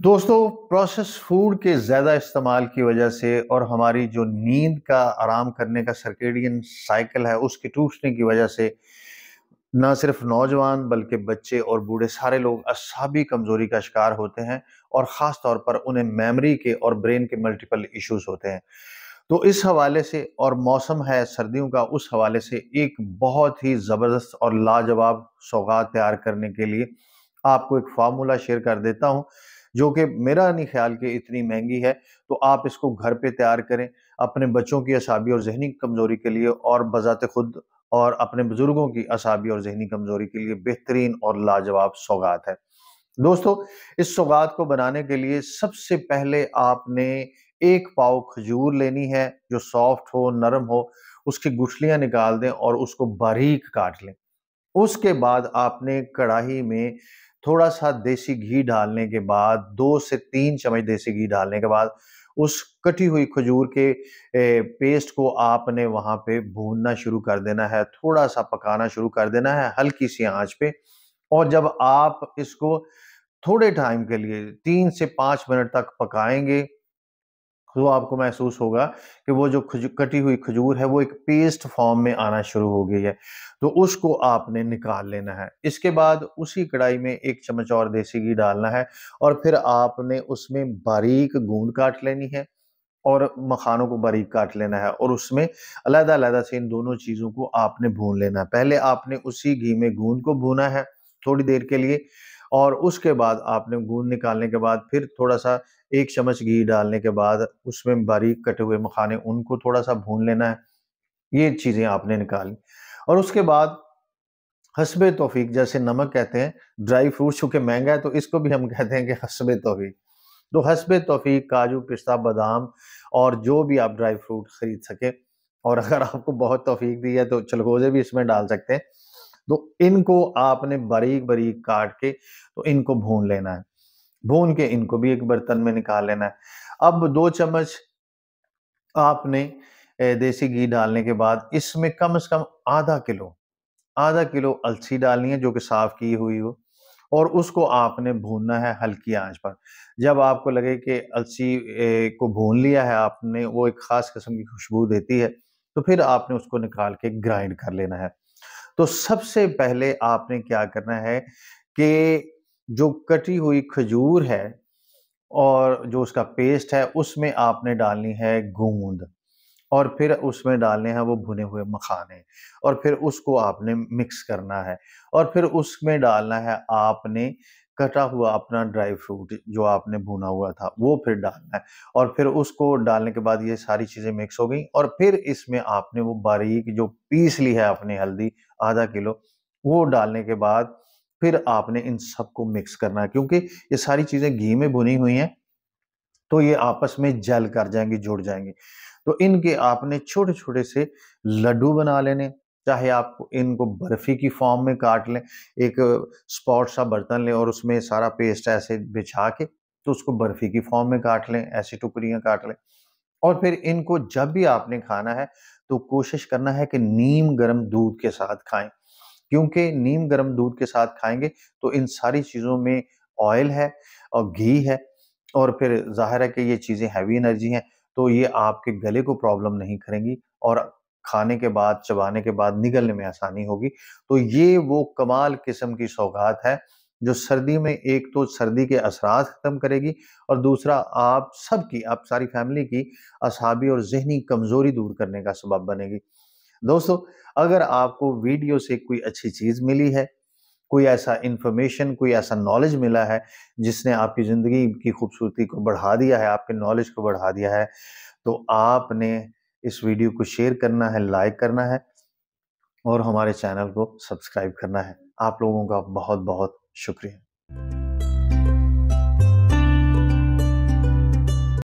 दोस्तों, process food के ज़्यादा इस्तेमाल की वजह से और हमारी जो नींद का आराम करने का सर्केडियन साइकिल है, उसके टूटने की वजह से ना सिर्फ नौजवान बल्कि बच्चे और बूढ़े सारे लोग असाबी कमज़ोरी का शिकार होते हैं और ख़ास तौर पर उन्हें मेमोरी के और ब्रेन के मल्टीपल इश्यूज़ होते हैं। तो इस हवाले से और मौसम है सर्दियों का, उस हवाले से एक बहुत ही ज़बरदस्त और लाजवाब सौगात तैयार करने के लिए आपको एक फ़ॉर्मूला शेयर कर देता हूँ, जो कि मेरा नहीं ख़्याल कि इतनी महँगी है। तो आप इसको घर पे तैयार करें, अपने बच्चों की असाबी और ज़हनी कमज़ोरी के लिए और बज़ाते खुद और अपने बुज़ुर्गों की असाबी और ज़हनी कमज़ोरी के लिए बेहतरीन और लाजवाब सौगात है। दोस्तों, इस सौगात को बनाने के लिए सबसे पहले आपने 1 पाव खजूर लेनी है, जो सॉफ्ट हो, नरम हो, उसकी गुठलियाँ निकाल दें और उसको बारीक काट लें। उसके बाद आपने कढ़ाई में थोड़ा-सा देसी घी डालने के बाद 2 से 3 चम्मच देसी घी डालने के बाद उस कटी हुई खजूर के पेस्ट को आपने वहाँ पे भूनना शुरू कर देना है, थोड़ा-सा पकाना शुरू कर देना है हल्की-सी आँच पे। और जब आप इसको थोड़े टाइम के लिए 3 से 5 मिनट तक पकाएँगे, तो आपको महसूस होगा कि वो जो कटी हुई खजूर है, वो एक पेस्ट फॉर्म में आना शुरू हो गई है। तो उसको आपने निकाल लेना है। इसके बाद उसी कढ़ाई में 1 चम्मच और देसी घी डालना है और फिर आपने उसमें बारीक गूंद काट लेनी है और मखानों को बारीक काट लेना है और उसमें अलग-अलग से इन दोनों चीज़ों को आपने भून लेना है। पहले आपने उसी घी में गूंद को भूना है थोड़ी देर के लिए और उसके बाद आपने गूंद निकालने के बाद फिर थोड़ा-सा 1 चम्मच घी डालने के बाद उसमें बारीक कटे हुए मखाने उनको थोड़ा-सा भून लेना है। ये चीज़ें आपने निकाली और उसके बाद हस्बे तौफीक, जैसे नमक कहते हैं, ड्राई फ्रूट चूँकि महँगा है तो इसको भी हम कहते हैं कि हस्बे तौफीक। तो हस्बे तौफीक काजू, पिस्ता, बादाम और जो भी आप ड्राई फ्रूट खरीद सकें और अगर आपको बहुत तौफीक दी है तो चलगोज़े भी इसमें डाल सकते हैं। तो इनको आपने बारीक-बारीक काट के तो इनको भून लेना है। भून के इनको भी एक बर्तन में निकाल लेना है। अब 2 चम्मच आपने देसी घी डालने के बाद इसमें कम से कम आधा किलो अलसी डालनी है, जो कि साफ़ की हुई हो और उसको आपने भूनना है हल्की आँच पर। जब आपको लगे कि अलसी को भून लिया है आपने, वो एक ख़ास किस्म की खुशबू देती है, तो फिर आपने उसको निकाल के ग्राइंड कर लेना है। तो सबसे पहले आपने क्या करना है कि जो कटी हुई खजूर है और जो उसका पेस्ट है, उसमें आपने डालनी है गूंद और फिर उसमें डालने हैं वो भुने हुए मखाने और फिर उसको आपने मिक्स करना है और फिर उसमें डालना है आपने कटा हुआ अपना ड्राई फ्रूट जो आपने भुना हुआ था, वो फिर डालना है और फिर उसको डालने के बाद ये सारी चीज़ें मिक्स हो गई और फिर इसमें आपने वो बारीक जो पीस ली है आपने हल्दी आधा किलो, वो डालने के बाद फिर आपने इन सबको मिक्स करना है, क्योंकि ये सारी चीज़ें घी में भुनी हुई हैं, तो ये आपस में जल कर जाएँगी, जुड़ जाएँगी। तो इनके आपने छोटे-छोटे से लड्डू बना लेने, चाहे आप इनको बर्फ़ी की फ़ॉर्म में काट लें, एक स्पॉट सा बर्तन लें और उसमें सारा पेस्ट ऐसे बिछा के, तो उसको बर्फ़ी की फ़ॉर्म में काट लें, ऐसी टुकड़ियाँ काट लें। और फिर इनको जब भी आपने खाना है, तो कोशिश करना है कि नीम गर्म दूध के साथ खाएँ, क्योंकि नीम गर्म दूध के साथ खाएँगे, तो इन सारी चीज़ों में ऑयल है और घी है और फिर ज़ाहिर है कि ये चीज़ें हैवी एनर्जी हैं, तो ये आपके गले को प्रॉब्लम नहीं करेंगी और खाने के बाद, चबाने के बाद निगलने में आसानी होगी। तो ये वो कमाल किस्म की सौगात है, जो सर्दी में एक तो सर्दी के असरात ख़त्म करेगी और दूसरा आप सबकी, आप सारी फैमिली की असाबी और ज़हनी कमज़ोरी दूर करने का सबब बनेगी। दोस्तों, अगर आपको वीडियो से कोई अच्छी चीज़ मिली है, कोई ऐसा इन्फॉर्मेशन, कोई ऐसा नॉलेज मिला है, जिसने आपकी ज़िंदगी की खूबसूरती को बढ़ा दिया है, आपके नॉलेज को बढ़ा दिया है, तो आपने इस वीडियो को शेयर करना है, लाइक करना है और हमारे चैनल को सब्सक्राइब करना है। आप लोगों का बहुत-बहुत शुक्रिया।